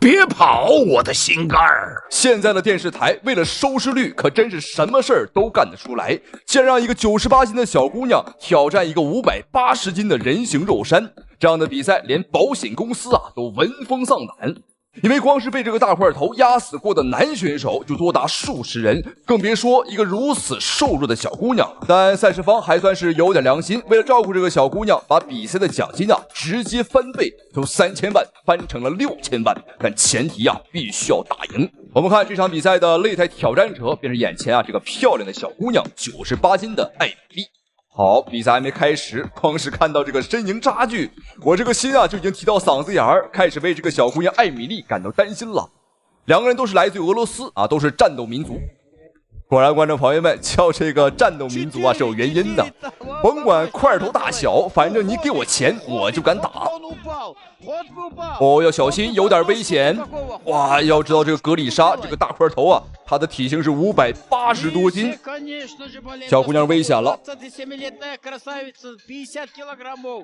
别跑，我的心肝儿！现在的电视台为了收视率，可真是什么事儿都干得出来。竟然让一个98斤的小姑娘挑战一个580斤的人形肉山，这样的比赛连保险公司都闻风丧胆。因为光是被这个大块头压死过的男选手就多达数十人，更别说一个如此瘦弱的小姑娘。但赛事方还算是有点良心，为了照顾这个小姑娘，把比赛的奖金直接翻倍，从3000万翻成了6000万。但前提必须要打赢。我们看这场比赛的擂台挑战者便是眼前这个漂亮的小姑娘，98斤的艾米丽。好，比赛还没开始，光是看到这个身形差距，我这个心就已经提到嗓子眼儿，开始为这个小姑娘艾米丽感到担心了。两个人都是来自于俄罗斯都是战斗民族。果然，观众朋友们，叫这个战斗民族是有原因的，甭管块头大小，反正你给我钱，我就敢打。哦，要小心，有点危险。哇，要知道这个格里莎这个大块头他的体型是580多斤，小姑娘危险了。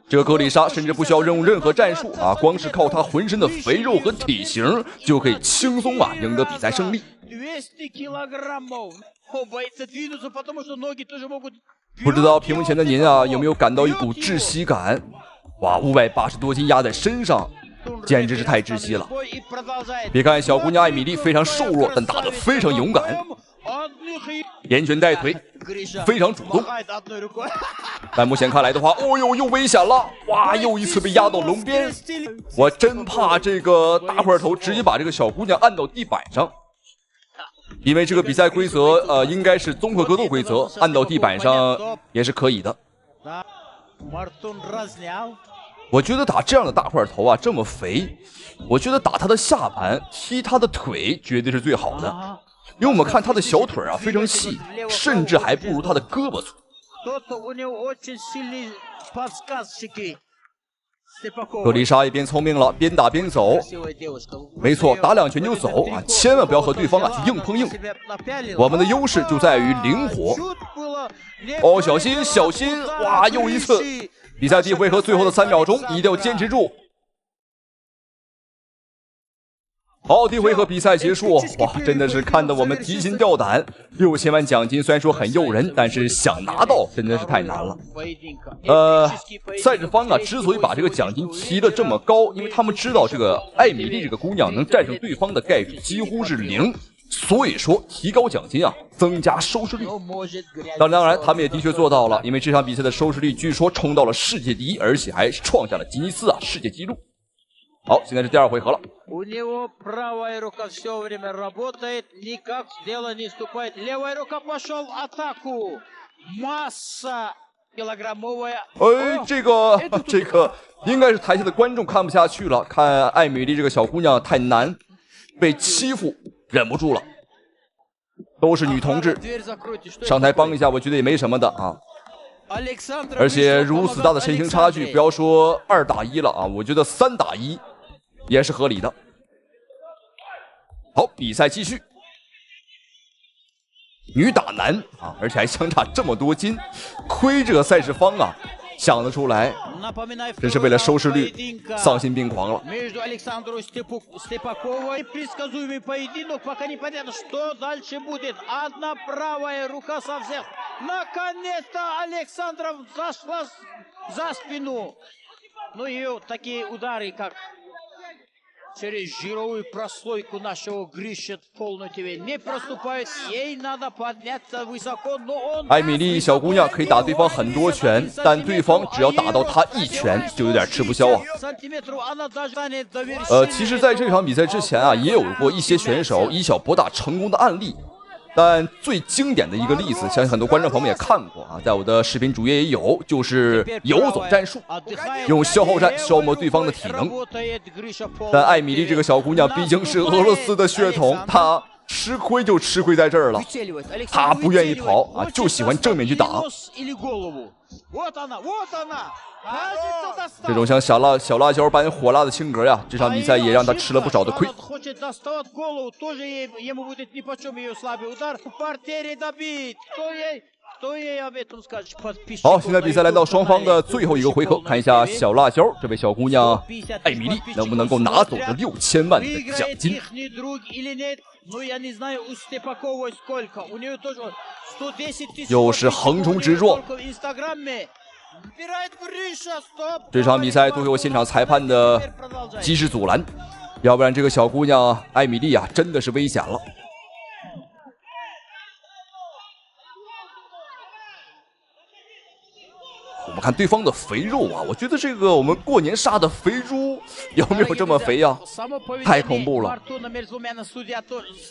这个格里莎甚至不需要用任何战术光是靠她浑身的肥肉和体型就可以轻松赢得比赛胜利。不知道屏幕前的您有没有感到一股窒息感？哇，580多斤压在身上，简直是太窒息了。别看小姑娘艾米丽非常瘦弱，但打得非常勇敢，连拳带腿，非常主动。但目前看来的话，又危险了！哇，又一次被压到笼边，我真怕这个大块头直接把这个小姑娘按到地板上。因为这个比赛规则应该是综合格斗规则，按到地板上也是可以的。我觉得打这样的大块头这么肥，我觉得打他的下盘踢他的腿绝对是最好的，因为我们看他的小腿非常细，甚至还不如他的胳膊粗。格丽莎也变聪明了，边打边走。没错，打2拳就走千万不要和对方去硬碰硬。我们的优势就在于灵活。哦，小心小心！哇，又一次！比赛第一回合最后的3秒钟，一定要坚持住。好，第一回合比赛结束，哇，真的是看得我们提心吊胆。6000万奖金虽然说很诱人，但是想拿到真的是太难了。赛事方之所以把这个奖金提得这么高，因为他们知道这个艾米丽这个姑娘能战胜对方的概率几乎是0，所以说提高奖金增加收视率。当然，他们也的确做到了，因为这场比赛的收视率据说冲到了世界第1，而且还创下了吉尼斯世界纪录。好，现在是第2回合了。这个应该是台下的观众看不下去了，看艾米丽这个小姑娘太难，被欺负，忍不住了。都是女同志，上台帮一下，我觉得也没什么的而且如此大的身形差距，不要说2打1了我觉得3打1也是合理的。好，比赛继续。女打男而且还相差这么多斤，亏这个赛事方想得出来，真是为了收视率丧心病狂了。Через жировую прослойку нашего Гриши полностью не проступает, ей надо подняться высоко, но он... 艾米丽小姑娘可以打对方很多拳，但对方只要打到她1拳，就有点吃不消其实在这场比赛之前也有过一些选手以小博大成功的案例。但最经典的一个例子，相信很多观众朋友们也看过在我的视频主页也有，就是游走战术，用消耗战消磨对方的体能。但艾米丽这个小姑娘毕竟是俄罗斯的血统，她吃亏就吃亏在这儿了，她不愿意跑就喜欢正面去打。这种像小辣椒般火辣的性格这场比赛也让他吃了不少的亏。好，现在比赛来到双方的最后一个回合，看一下小辣椒这位小姑娘艾米丽能不能够拿走这6000万的奖金。又是横冲直撞。这场比赛都有现场裁判的及时阻拦，要不然这个小姑娘艾米丽啊真的是危险了。我们看对方的肥肉啊，我觉得这个我们过年杀的肥猪有没有这么肥呀？太恐怖了，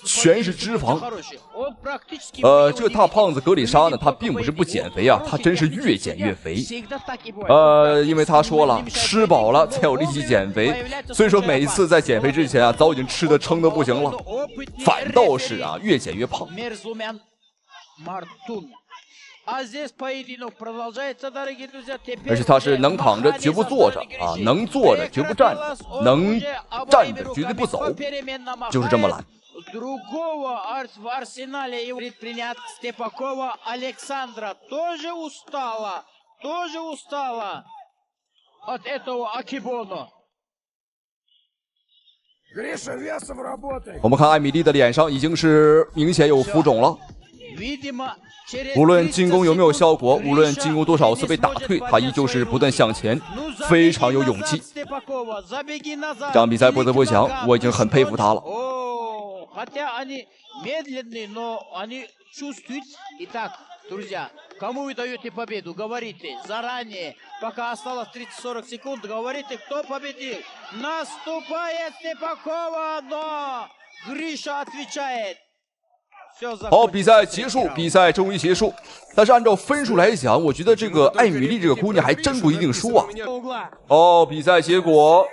全是脂肪。这个大胖子格里莎呢，他并不是不减肥啊，他真是越减越肥。因为他说了，吃饱了才有力气减肥，所以说每一次在减肥之前啊，早已经吃的撑的不行了，反倒是啊越减越胖。而且他是能躺着绝不坐着啊，能坐着绝不站着，能站着绝对不走，就是这么懒。我们看艾米丽的脸上已经是明显有浮肿了。无论进攻有没有效果，无论进攻多少次被打退，他依旧是不断向前，非常有勇气。这场比赛不得不讲，我已经很佩服他了。Кому вы даете победу? Говорите заранее, пока осталось 30-40 секунд, говорите, кто победил. Наступает Степакова, но Гриша отвечает.好，比赛结束，比赛终于结束。但是按照分数来讲，我觉得这个艾米丽这个姑娘还真不一定输啊。哦，比赛结果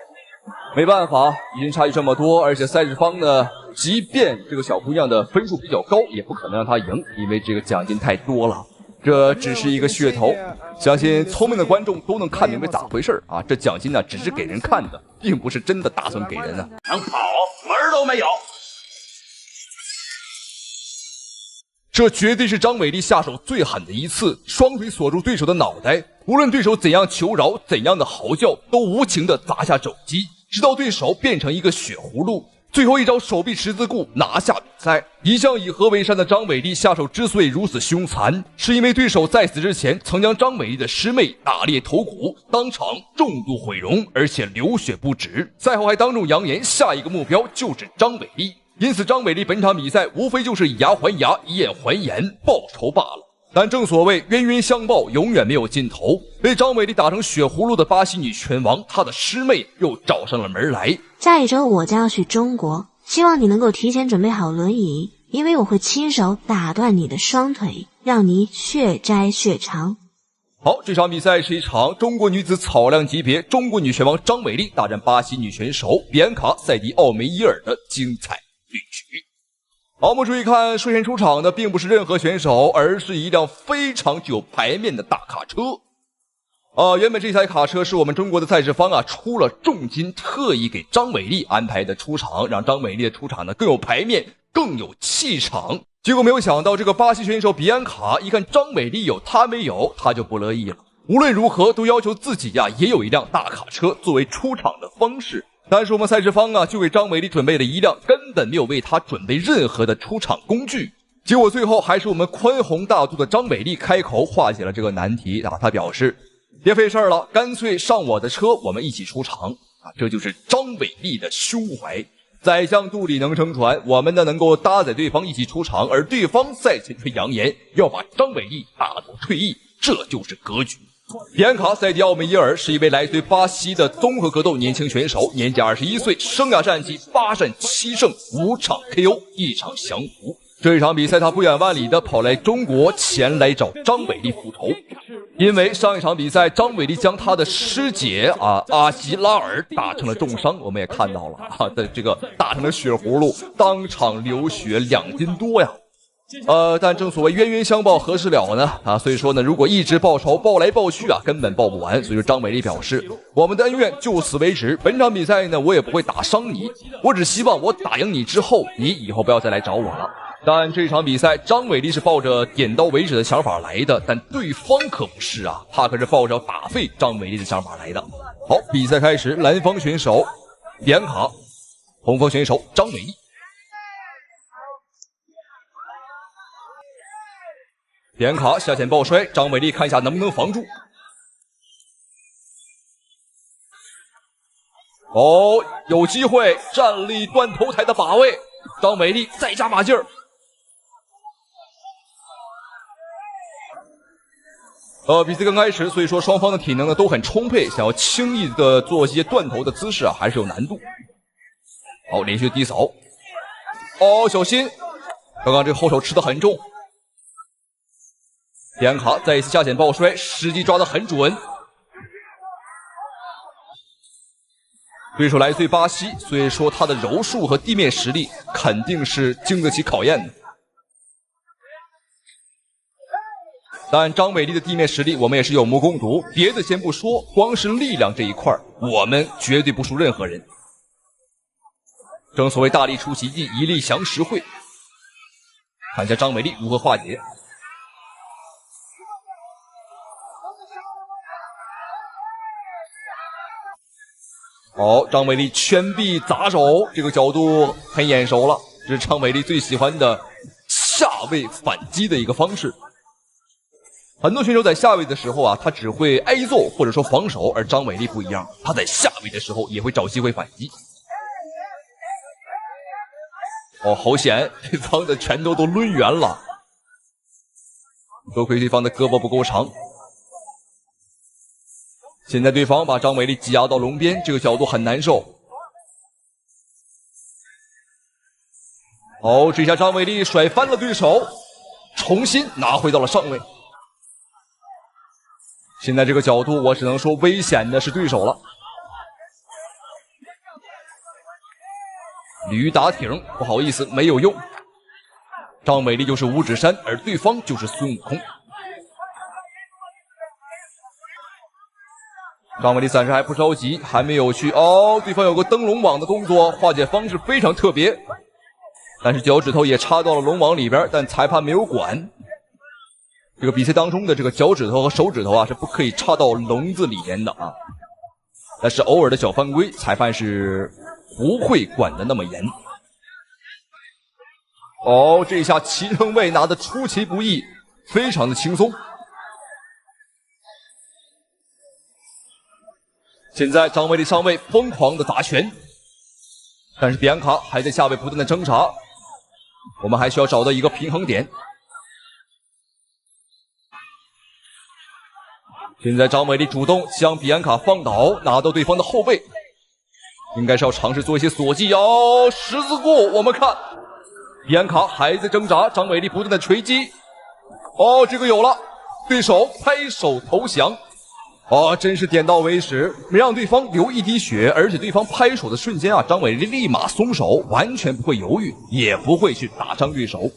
没办法，已经差距这么多，而且赛事方呢，即便这个小姑娘的分数比较高，也不可能让她赢，因为这个奖金太多了。这只是一个噱头，相信聪明的观众都能看明白咋回事啊！这奖金呢，只是给人看的，并不是真的打算给人啊。能跑门都没有。这绝对是张伟丽下手最狠的一次，双腿锁住对手的脑袋，无论对手怎样求饶，怎样的嚎叫，都无情的砸下肘击，直到对手变成一个血葫芦。最后一招手臂十字固拿下比赛。一向以和为善的张伟丽下手之所以如此凶残，是因为对手在此之前曾将张伟丽的师妹打裂头骨，当场重度毁容，而且流血不止。赛后还当众扬言，下一个目标就是张伟丽。因此张伟丽本场比赛无非就是以牙还牙，以眼还眼，报仇罢了。但正所谓冤冤相报，永远没有尽头。被张伟丽打成血葫芦的巴西女拳王，她的师妹又找上了门来。下一周我将要去中国，希望你能够提前准备好轮椅，因为我会亲手打断你的双腿，让你血债血偿。好，这场比赛是一场中国女子草量级别中国女拳王张伟丽大战巴西女拳手比安卡·塞迪奥梅伊尔的精彩对局。好，我们注意看，率先出场的并不是任何选手，而是一辆非常具有排面的大卡车。原本这台卡车是我们中国的赛事方出了重金，特意给张伟丽安排的出场，让张伟丽的出场呢更有排面，更有气场。结果没有想到，这个巴西选手比安卡一看张伟丽有他没有，他就不乐意了。无论如何都要求自己也有一辆大卡车作为出场的方式。但是我们赛事方就给张伟丽准备了一辆根本没有为他准备任何的出场工具。结果最后还是我们宽宏大度的张伟丽开口化解了这个难题他表示别费事了，干脆上我的车，我们一起出场这就是张伟丽的胸怀。宰相肚里能撑船，我们呢能够搭载对方一起出场，而对方赛前却扬言要把张伟丽打到退役，这就是格局。比安卡·塞迪奥梅伊尔是一位来自于巴西的综合格斗年轻选手，年纪21岁，生涯战绩8战7胜，5场 KO， 1场降服。这一场比赛他不远万里的跑来中国，前来找张伟丽复仇。因为上一场比赛张伟丽将他的师姐阿吉拉尔打成了重伤，我们也看到了的这个打成了血葫芦，当场流血2斤多呀。但正所谓冤冤相报何时了呢所以说呢，如果一直报仇，报来报去根本报不完。所以说张伟丽表示，我们的恩怨就此为止，本场比赛呢我也不会打伤你，我只希望我打赢你之后，你以后不要再来找我了。但这场比赛，张伟丽是抱着点到为止的想法来的，但对方可不是啊，他可是抱着打废张伟丽的想法来的。好，比赛开始，蓝方选手比安卡，红方选手张伟丽。比安卡下潜抱摔，张伟丽看一下能不能防住。哦，有机会，站立断头台的把位，张伟丽再加把劲儿。比赛刚开始，所以说双方的体能呢都很充沛，想要轻易的做一些断头的姿势啊，还是有难度。好，连续低扫。哦，小心！刚刚这个后手吃得很重。比安卡再一次下潜抱摔，时机抓得很准。对手来自于巴西，所以说他的柔术和地面实力肯定是经得起考验的。但张伟丽的地面实力我们也是有目共睹，别的先不说，光是力量这一块我们绝对不输任何人。正所谓大力出奇迹，一力降十会。看一下张伟丽如何化解。好，张伟丽圈臂砸手，这个角度很眼熟了，这是张伟丽最喜欢的下位反击的一个方式。很多选手在下位的时候啊，他只会挨揍或者说防守，而张伟丽不一样，他在下位的时候也会找机会反击。哦，好险，对方的拳头都抡圆了，多亏对方的胳膊不够长。现在对方把张伟丽挤压到笼边，这个角度很难受。好，这下张伟丽甩翻了对手，重新拿回到了上位。现在这个角度，我只能说危险的是对手了。驴打挺，不好意思，没有用。张伟丽就是五指山，而对方就是孙悟空。张伟丽暂时还不着急，还没有去哦。对方有个灯笼网的动作，化解方式非常特别，但是脚趾头也插到了笼网里边，但裁判没有管。这个比赛当中的这个脚趾头和手指头啊是不可以插到笼子里面的啊，但是偶尔的小犯规，裁判是不会管的那么严。哦，这一下齐成位拿得出其不意，非常的轻松。现在张伟丽上位疯狂的打拳，但是比安卡还在下位不断的挣扎，我们还需要找到一个平衡点。现在张伟丽主动将比安卡放倒，拿到对方的后背，应该是要尝试做一些锁技哦。十字固，我们看比安卡还在挣扎，张伟丽不断的锤击。哦，这个有了，对手拍手投降。哦，真是点到为止，没让对方流一滴血，而且对方拍手的瞬间啊，张伟丽立马松手，完全不会犹豫，也不会去打伤对手。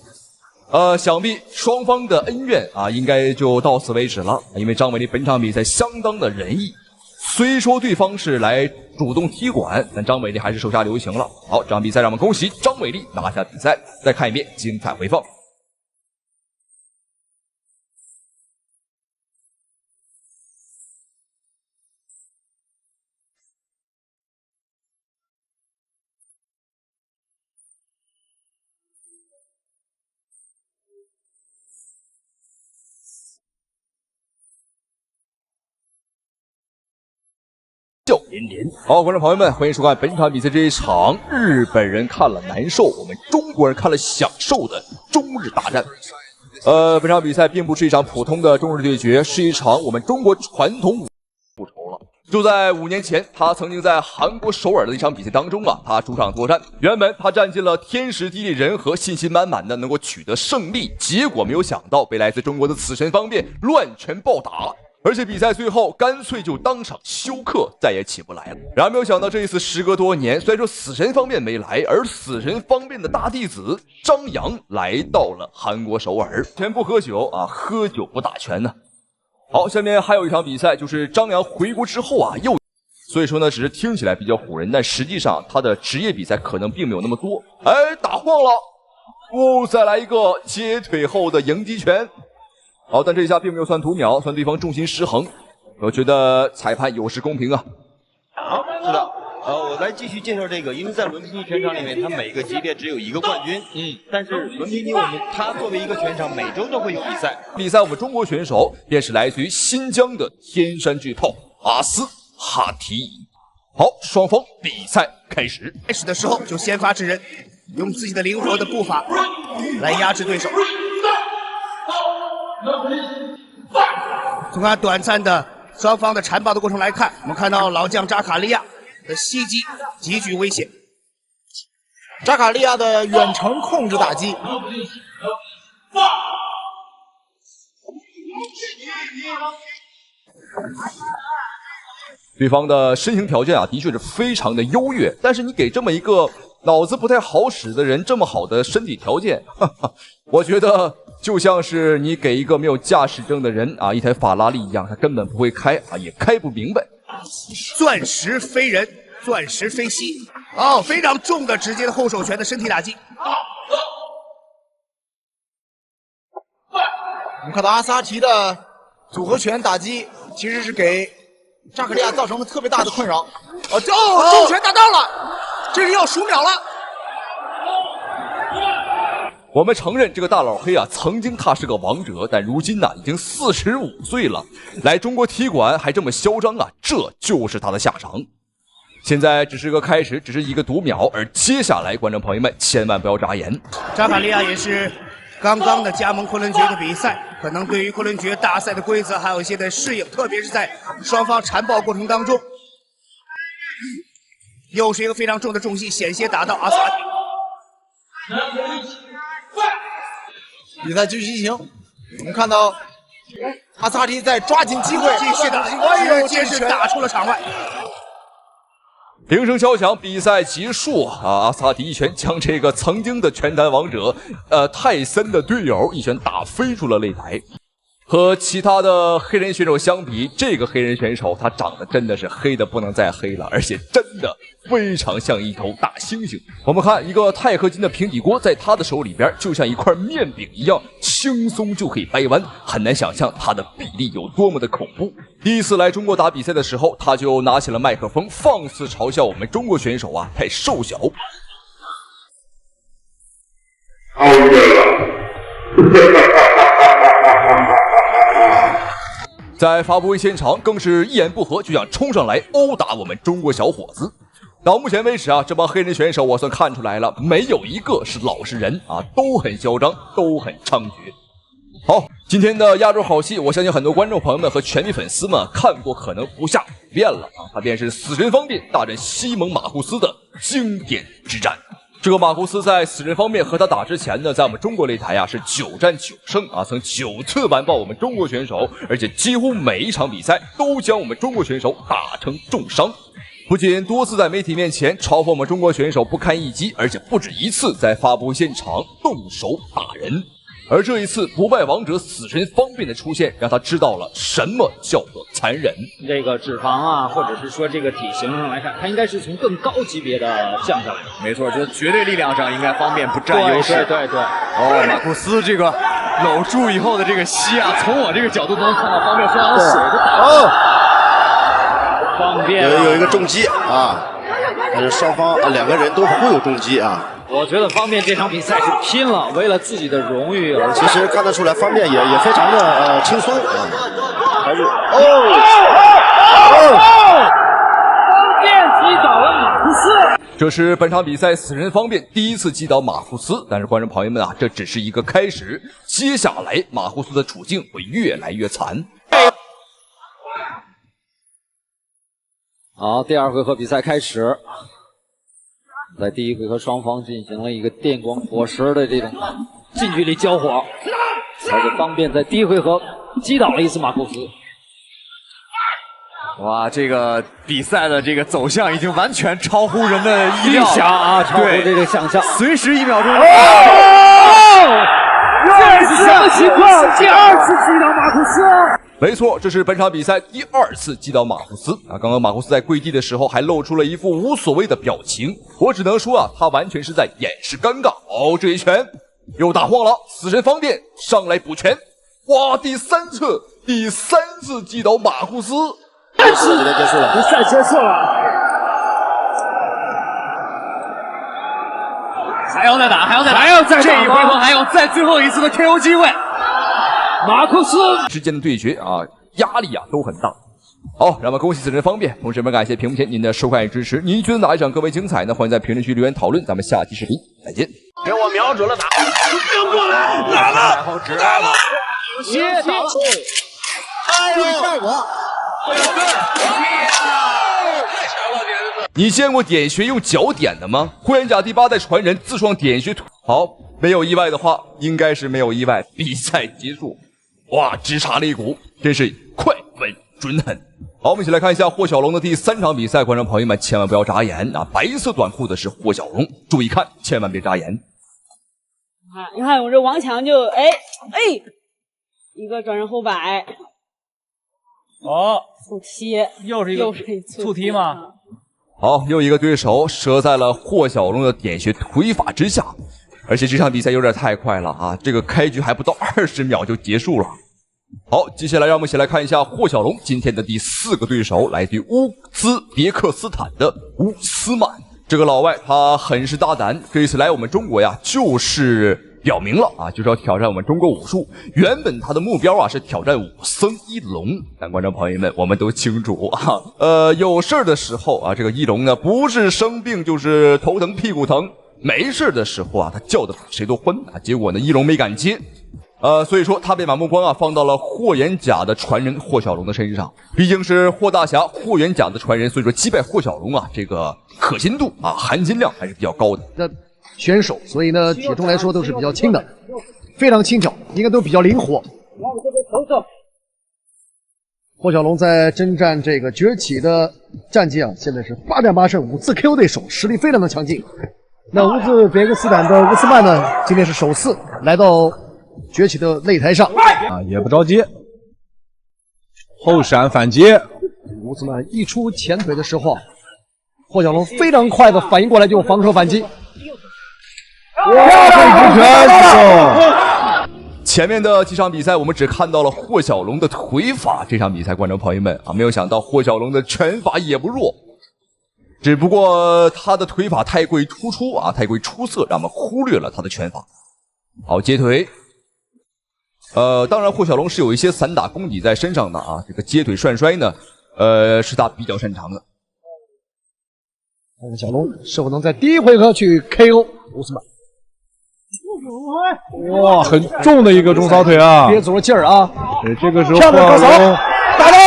想必双方的恩怨啊，应该就到此为止了。因为张伟丽本场比赛相当的仁义，虽说对方是来主动踢馆，但张伟丽还是手下留情了。好，这场比赛让我们恭喜张伟丽拿下比赛。再看一遍精彩回放。笑连连。好，观众朋友们，欢迎收看本场比赛这一场日本人看了难受，我们中国人看了享受的中日大战。本场比赛并不是一场普通的中日对决，是一场我们中国传统武复仇了。就在5年前，他曾经在韩国首尔的一场比赛当中啊，他主场作战，原本他占尽了天时地利人和，信心满满的能够取得胜利，结果没有想到被来自中国的死神方面乱拳暴打。而且比赛最后干脆就当场休克，再也起不来了。然而没有想到这一次时隔多年，虽然说死神方面没来，而死神方面的大弟子张扬来到了韩国首尔。拳不喝酒啊，喝酒不打拳呢。好，下面还有一场比赛，就是张扬回国之后啊，所以说呢，只是听起来比较唬人，但实际上他的职业比赛可能并没有那么多。哎，打晃了。再来一个接腿后的迎击拳。好，但这一下并没有算读秒，算对方重心失衡。我觉得裁判有失公平啊。好，是的。我来继续介绍这个，因为在伦皮尼拳场里面，它每个级别只有一个冠军。但是伦皮尼它作为一个拳场，每周都会有比赛。比赛我们中国选手便是来自于新疆的天山巨炮阿斯哈提伊。好，双方比赛开始。开始的时候就先发制人，用自己的灵活的步伐来压制对手。从看短暂的双方的缠抱的过程来看，我们看到老将扎卡利亚的袭击极具危险。扎卡利亚的远程控制打击，对方的身形条件啊，的确是非常的优越，但是你给这么一个脑子不太好使的人这么好的身体条件，我觉得就像是你给一个没有驾驶证的人啊一台法拉利一样，他根本不会开啊，也开不明白。钻石飞人，钻石飞膝，非常重的直接的后手拳的身体打击。我们看到阿萨提的组合拳打击，其实是给扎克利亚造成了特别大的困扰。重拳打到了，这是要数秒了。我们承认这个大老黑啊，曾经他是个王者，但如今呢，已经45岁了，来中国踢馆还这么嚣张啊，这就是他的下场。现在只是个开始，只是一个读秒，而接下来，观众朋友们千万不要眨眼。扎卡利亚也是刚刚的加盟昆仑决的比赛，可能对于昆仑决大赛的规则还有一些的适应，特别是在双方缠抱过程当中，又是一个非常重的重击，险些打到阿萨提。比赛继续进行，我们看到阿萨提在抓紧机会，继续打，接着打出了场外。铃声敲响，比赛结束啊！阿萨提一拳将这个曾经的拳坛王者泰森的队友一拳打飞出了擂台。和其他的黑人选手相比，这个黑人选手他长得真的是黑的不能再黑了，而且真的非常像一头大猩猩。我们看一个钛合金的平底锅在他的手里边就像一块面饼一样，轻松就可以掰弯，很难想象他的臂力有多么的恐怖。第一次来中国打比赛的时候，他就拿起了麦克风，放肆嘲笑我们中国选手啊太瘦小。在发布会现场更是一言不合就想冲上来殴打我们中国小伙子。到目前为止啊，这帮黑人选手我算看出来了，没有一个是老实人啊，都很嚣张，都很猖獗。好，今天的亚洲好戏，我相信很多观众朋友们和拳迷粉丝们看过，可能不下5遍了啊。它便是死神方面大战西蒙马库斯的经典之战。这个马库斯在死神方面和他打之前呢，在我们中国擂台啊是9战9胜啊，曾9次完爆我们中国选手，而且几乎每一场比赛都将我们中国选手打成重伤。不仅多次在媒体面前嘲讽我们中国选手不堪一击，而且不止一次在发布会现场动手打人。而这一次不败王者死神方便的出现，让他知道了什么叫做残忍。这个脂肪啊，或者是说这个体型上来看，他应该是从更高级别的项上来。没错，这绝对力量上应该方便不占优势。对。马库斯这个搂住以后的这个膝啊，从我这个角度都能看到方便非常水的打。方便有一个重击啊，但是双方两个人都会有重击啊。我觉得方便这场比赛是拼了，为了自己的荣誉而其实看得出来，方便也非常的轻松啊，还是方便击倒了马库斯。这是本场比赛死神方面第一次击倒马库斯，但是观众朋友们啊，这只是一个开始，接下来马库斯的处境会越来越惨。好，第2回合比赛开始。在第1回合，双方进行了一个电光火石的这种近距离交火，而且方便在第1回合击倒了一次马库斯。哇，这个比赛的这个走向已经完全超乎人的意料啊，超乎这个想象，随时1秒钟。这是什么情况？第2次击倒马库斯。没错，这是本场比赛第2次击倒马库斯啊！刚刚马库斯在跪地的时候还露出了一副无所谓的表情，我只能说啊，他完全是在掩饰尴尬。这一拳又打晃了，死神方便上来补拳。哇，第三次击倒马库斯，比赛结束了。还要再打，还要再这一回合还有再最后一次的 KO 机会。马库斯之间的对决啊，压力啊都很大。好，让我们恭喜死神方便，同时我们感谢屏幕前您的收看与支持。您觉得哪一场更为精彩呢？欢迎在评论区留言讨论。咱们下期视频再见。给我瞄准了打，跟过来，打了，打了，接打了，注意效果。你见过点穴用脚点的吗？霍元甲第8代传人自创点穴图。好，没有意外的话，应该是没有意外。比赛结束，哇，直插肋骨，真是快稳准狠。好，我们一起来看一下霍小龙的第3场比赛。观众朋友们千万不要眨眼啊！白色短裤的是霍小龙，注意看，千万别眨眼。你看我这王强就一个转身后摆，速踢，又是一个速踢吗？好，又一个对手折在了霍小龙的点穴腿法之下，而且这场比赛有点太快了啊！这个开局还不到20秒就结束了。好，接下来让我们一起来看一下霍小龙今天的第4个对手，来自于乌兹别克斯坦的乌斯曼。这个老外他很是大胆，这次来我们中国呀，就是表明了啊，就是要挑战我们中国武术。原本他的目标啊是挑战武僧一龙，但观众朋友们，我们都清楚啊，有事的时候啊，这个一龙呢不是生病就是头疼屁股疼，没事的时候啊，他叫的比谁都欢啊。结果呢，一龙没敢接。所以说他便把目光啊放到了霍元甲的传人霍小龙的身上，毕竟是霍大侠霍元甲的传人，所以说击败霍小龙啊，这个可信度啊含金量还是比较高的。选手，所以呢体重来说都是比较轻的，非常轻巧，应该都比较灵活。霍小龙在征战这个崛起的战绩啊，现在是8战8胜5次 KO 对手，实力非常的强劲。那乌兹别克斯坦的乌斯曼呢，今天是首次来到崛起的擂台上啊，也不着急，后闪反击。乌斯曼一出前腿的时候，霍小龙非常快的反应过来就防守反击。哇，对直拳！前面的几场比赛我们只看到了霍小龙的腿法，这场比赛观众朋友们啊，没有想到霍小龙的拳法也不弱，只不过他的腿法太过于突出啊，太过于出色，让我们忽略了他的拳法。好，接腿。当然霍小龙是有一些散打功底在身上的啊，这个接腿涮摔呢，是他比较擅长的。看看小龙是否能在第1回合去 KO 乌斯曼。哇，很重的一个中扫腿啊，憋足了劲儿啊！这个时候霍小龙打到，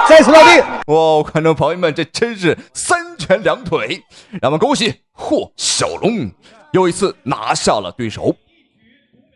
再次落地。哇，观众朋友们，这真是3拳2腿，让我们恭喜霍小龙又一次拿下了对手。